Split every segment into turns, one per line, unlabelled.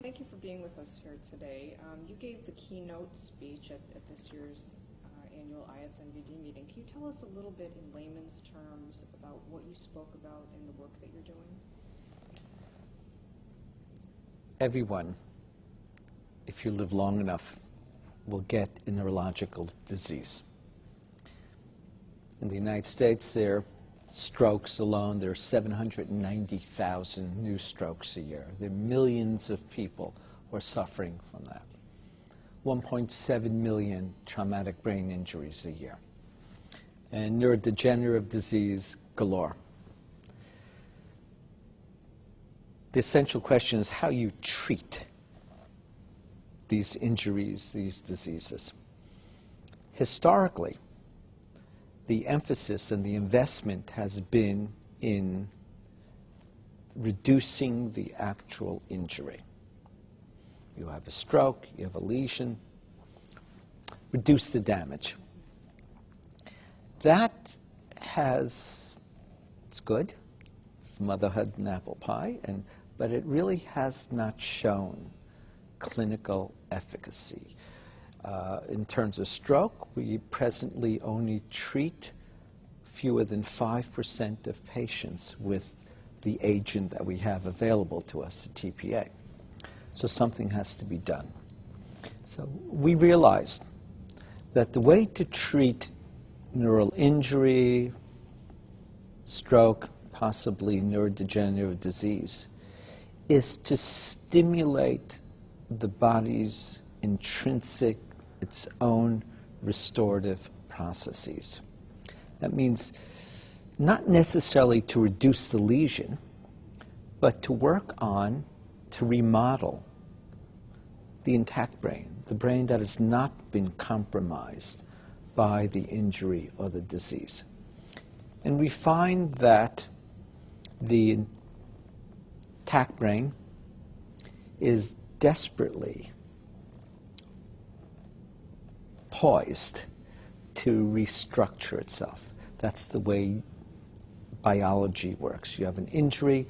Thank you for being with us here today. You gave the keynote speech at this year's annual ISNVD meeting. Can you tell us a little bit in layman's terms about what you spoke about and the work that you're doing?
Everyone, if you live long enough, will get a neurological disease. In the United States, there are strokes alone. There are 790,000 new strokes a year. There are millions of people who are suffering from that. 1.7 million traumatic brain injuries a year. And neurodegenerative disease galore. The essential question is how you treat these injuries, these diseases. Historically, the emphasis and the investment has been in reducing the actual injury. You have a stroke, you have a lesion, reduce the damage. That it's good, it's motherhood and apple pie, but it really has not shown clinical efficacy. In terms of stroke, we presently only treat fewer than 5% of patients with the agent that we have available to us, the TPA. So something has to be done. So we realized that the way to treat neural injury, stroke, possibly neurodegenerative disease, is to stimulate the body's intrinsic, its own restorative processes. That means not necessarily to reduce the lesion, but to work on, to remodel the intact brain, the brain that has not been compromised by the injury or the disease. And we find that the intact brain is desperately poised to restructure itself. That's the way biology works. You have an injury,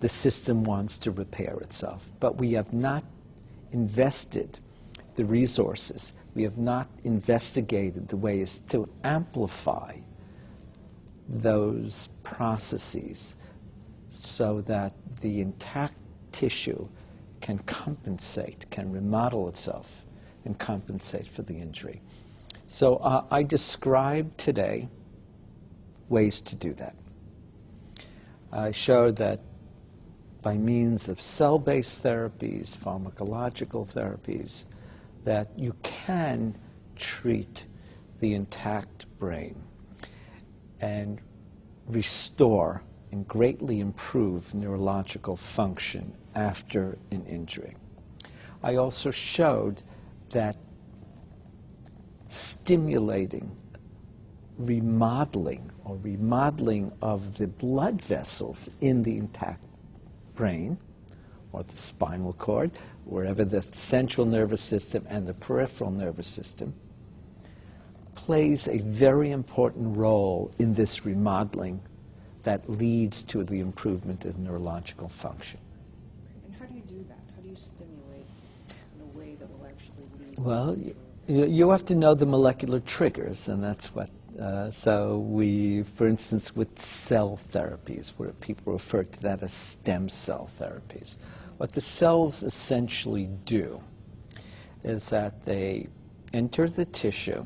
the system wants to repair itself. But we have not invested the resources, we have not investigated the ways to amplify those processes so that the intact tissue can compensate, can remodel itself and compensate for the injury. So I described today ways to do that. I showed that by means of cell-based therapies, pharmacological therapies, that you can treat the intact brain and restore and greatly improve neurological function after an injury. I also showed that stimulating remodeling of the blood vessels in the intact brain or the spinal cord, wherever the central nervous system and the peripheral nervous system, plays a very important role in this remodeling that leads to the improvement of neurological function.
And how do you do that? How do you stimulate in a way that will actually lead
Well,
to
you have to know the molecular triggers, and that's what, so we, for instance, with cell therapies, where people refer to that as stem cell therapies. What the cells essentially do is that they enter the tissue,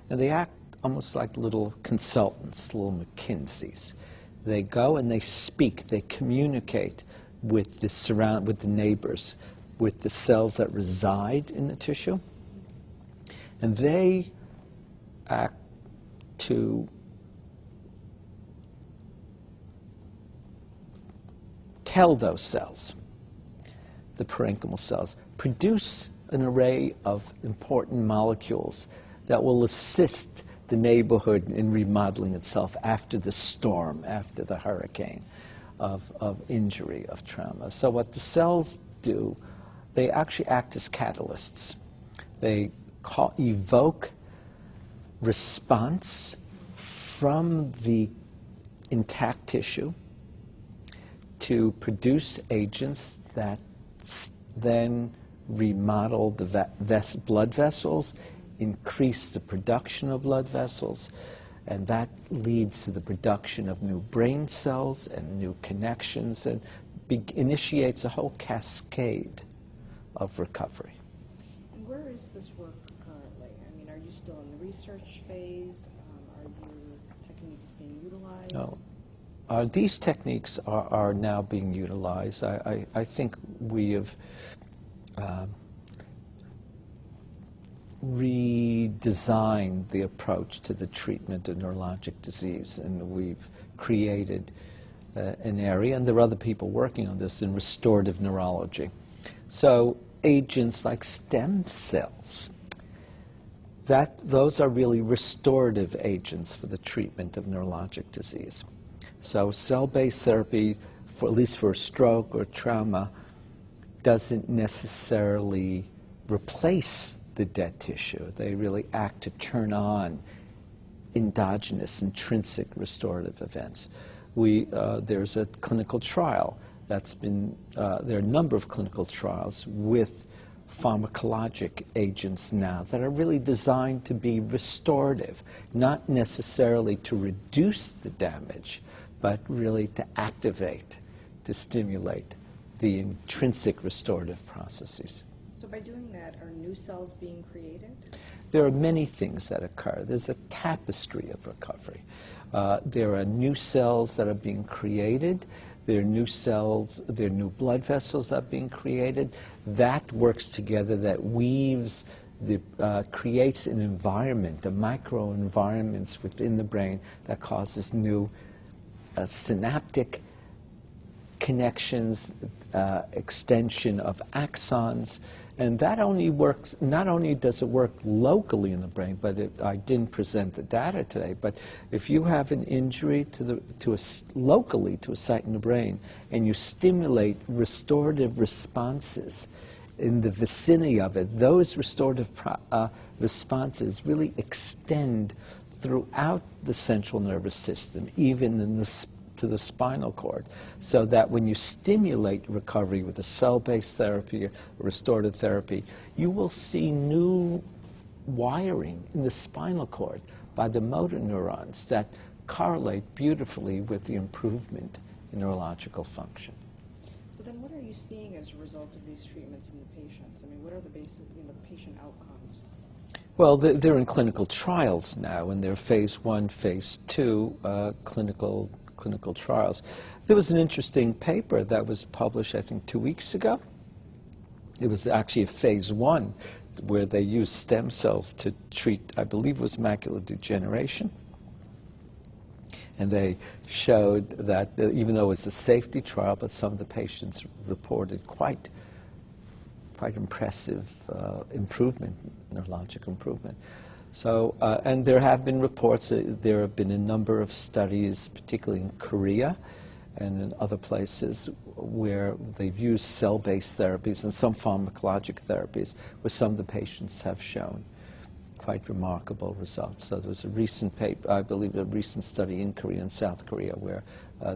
and they act almost like little consultants, little McKinseys. They go and they speak, they communicate with the neighbors, with the cells that reside in the tissue, and they act to tell those cells, the parenchymal cells, produce an array of important molecules that will assist the neighborhood in remodeling itself after the storm, after the hurricane of injury, of trauma. So what the cells do, they actually act as catalysts. They evoke response from the intact tissue to produce agents that then remodel the blood vessels, increase the production of blood vessels, and that leads to the production of new brain cells and new connections, and initiates a whole cascade of recovery.
And where is this work currently? I mean, are you still in the research phase? Are your techniques being utilized?
No. These techniques are now being utilized. I think we have redesigned the approach to the treatment of neurologic disease, and we've created an area, and there are other people working on this, in restorative neurology. So agents like stem cells, those are really restorative agents for the treatment of neurologic disease. So cell-based therapy, at least for a stroke or trauma, doesn't necessarily replace the dead tissue. They really act to turn on endogenous, intrinsic restorative events. There's a clinical trial that's been, there are a number of clinical trials with pharmacologic agents now that are really designed to be restorative, not necessarily to reduce the damage, but really to activate, to stimulate the intrinsic restorative processes.
So by doing that, are new cells being created?
There are many things that occur. There's a tapestry of recovery. There are new cells that are being created. There are new cells, there are new blood vessels that are being created. That works together, that weaves, creates an environment, the microenvironments within the brain that causes new synaptic connections, extension of axons. And that only works, not only does it work locally in the brain, but I didn't present the data today, but if you have an injury locally to a site in the brain, and you stimulate restorative responses in the vicinity of it, those restorative responses really extend throughout the central nervous system, even in to the spinal cord, so that when you stimulate recovery with a cell-based therapy or restorative therapy, you will see new wiring in the spinal cord by the motor neurons that correlate beautifully with the improvement in neurological function.
So then what are you seeing as a result of these treatments in the patients? I mean, what are the basic patient outcomes?
Well, they're in clinical trials now, and they're phase 1, phase 2 clinical trials. There was an interesting paper that was published, I think, 2 weeks ago. It was actually a phase 1 where they used stem cells to treat, I believe it was macular degeneration. And they showed that even though it was a safety trial, but some of the patients reported quite impressive improvement, neurologic improvement. So, and there have been reports, there have been a number of studies, particularly in Korea and in other places, where they've used cell-based therapies and some pharmacologic therapies, where some of the patients have shown quite remarkable results. So there was a recent paper, I believe a recent study in Korea and South Korea, where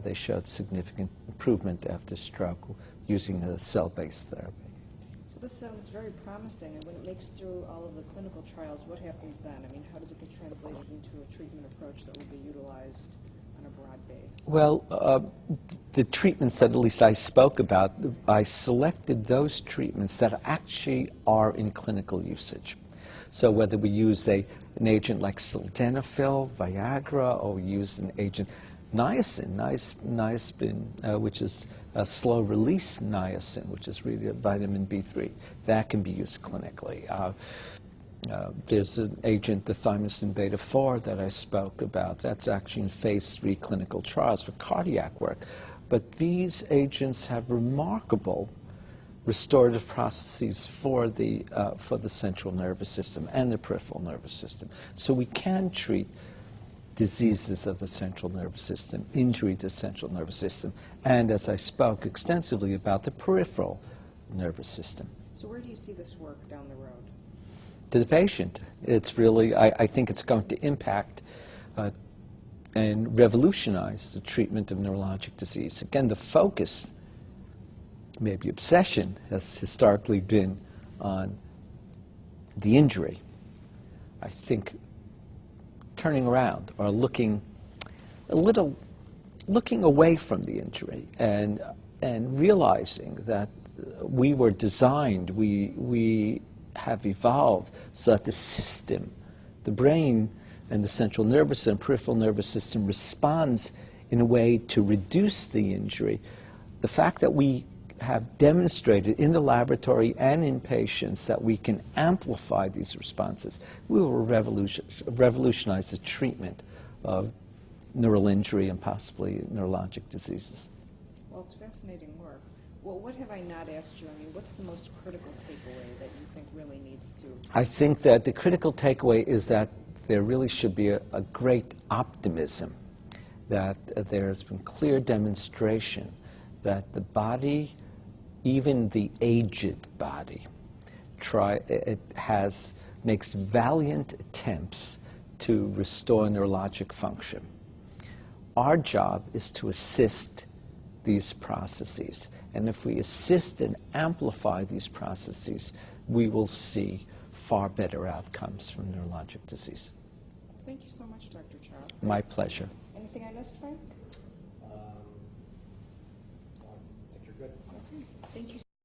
they showed significant improvement after stroke using a cell-based therapy.
So this sounds very promising, and when it makes through all of the clinical trials, what happens then? I mean, how does it get translated into a treatment approach that will be utilized on a broad base?
Well, the treatments that at least I spoke about, I selected those treatments that actually are in clinical usage. So whether we use an agent like sildenafil, Viagra, or we use an agent, niacin, which is a slow-release niacin, which is really a vitamin B3. That can be used clinically. There's an agent, the thymosin beta-4, that I spoke about. That's actually in phase 3 clinical trials for cardiac work. But these agents have remarkable restorative processes for the central nervous system and the peripheral nervous system. So we can treat diseases of the central nervous system, injury to the central nervous system, and as I spoke extensively about the peripheral nervous system.
So where do you see this work down the road?
To the patient. It's really, I think it's going to impact and revolutionize the treatment of neurologic disease. Again, the focus maybe obsession has historically been on the injury. I think turning around or looking away from the injury and realizing that we were designed, we have evolved so that the system, the brain and the central nervous and peripheral nervous system responds in a way to reduce the injury. The fact that we have demonstrated in the laboratory and in patients that we can amplify these responses, we will revolutionize the treatment of neural injury and possibly neurologic diseases.
Well, it's fascinating work. Well, what have I not asked you? I mean, what's the most critical takeaway that you think really needs to...
I think that the critical takeaway is that there really should be a great optimism, that there's been clear demonstration that the body, even the aged body, makes valiant attempts to restore neurologic function. Our job is to assist these processes. And if we assist and amplify these processes, we will see far better outcomes from neurologic disease.
Thank you so much, Dr. Chopp.
My pleasure.
Anything I missed, Frank?
I think you're good.
Okay. Thank you.